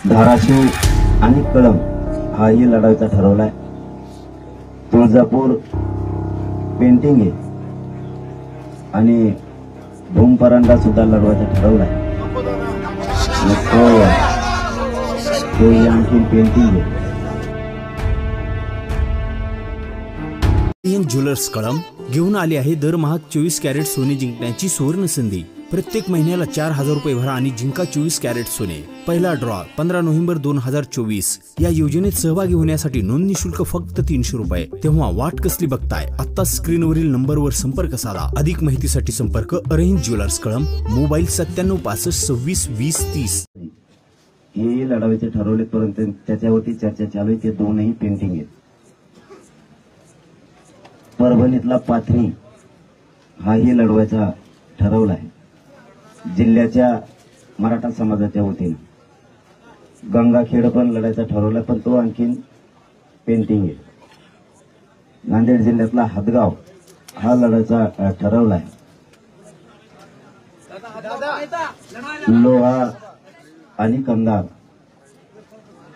धाराशिव आणि कळंब हाही लढायचा ठरवलाय। तुळजापूर पेंटिंग आहे आणि भूमपरांडा सुद्धा लढवायचा ठरवलाय। तो आणखी पेंटिंग आहे। ज्वेलर्स कळंब घेऊन आले आहे दरमहा 24 कॅरेट सोने जिंकण्याची सुवर्ण संधी। प्रत्येक महिन्याला 4000 रुपये भरा आणि जिंका 24 कॅरेट सोने। पहिला ड्रॉ 15 नोव्हेंबर 2024। या योजनेत सहभागी होण्यासाठी नोंदणी शुल्क फक्त 300 रुपये। तेव्हा वाट कसली बघताय, आता स्क्रीनवरील नंबरवर संपर्क साधा। अधिक माहितीसाठी संपर्क अरेंज ज्वेलर्स कळंब, मोबाईल 9765262030। हे लढायचे ठरवले परंतु त्याच्यावरती चर्चा चालू आहे। ते दोनही पेंटिंग आहेत। परभणीतला पाथरी हाही लढवायचा ठरवला आहे जिल्ह्याच्या मराठा समाजाच्या वतीने। गंगाखेड पण लढायचा ठरवला पण तो आणखीन पेंटिंग आहे। नांदेड जिल्ह्यातला हदगाव हा लढायचा ठरवला आहे। लोहा आणि कंधार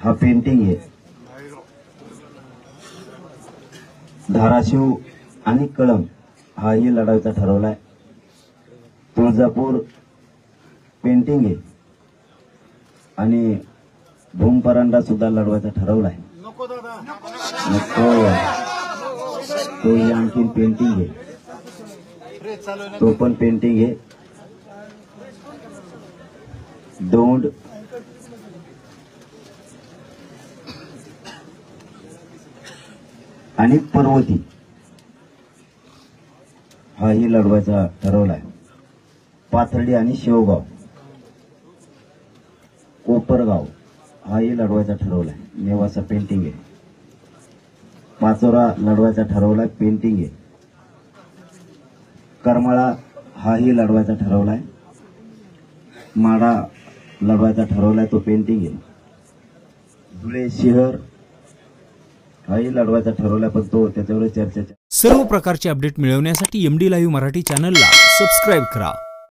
हा पेंटिंग आहे। धाराशिव आणि कळंब हाही लढायचा ठरवलाय। तुळजापूर पेंटिंग आहे आणि भूमपरांडा सुद्धा लढवायचा ठरवलाय। तो आणखी पेंटिंग आहे। तो पण पेंटिंग आहे। दोंड आणि पर्वती हाही लढवायचा ठरवलाय। पाथर्डी आणि शेवगाव, कोपरगाव हाही लढवायचा ठरवलाय। नेवासा पेंटिंग आहे। पाचोरा लढवायचा ठरवलाय, पेंटिंग आहे। करमाळा हाही लढवायचा ठरवलाय। माडा लढवायचा ठरवलाय, तो पेंटिंग आहे। धुळे शहर हाही लढवायचा ठरवलाय पण तो त्याच्यावर चर्चा। सर्व प्रकारचे अपडेट मिळवण्यासाठी MD लाईव्ह मराठी चॅनलला सबस्क्राइब करा।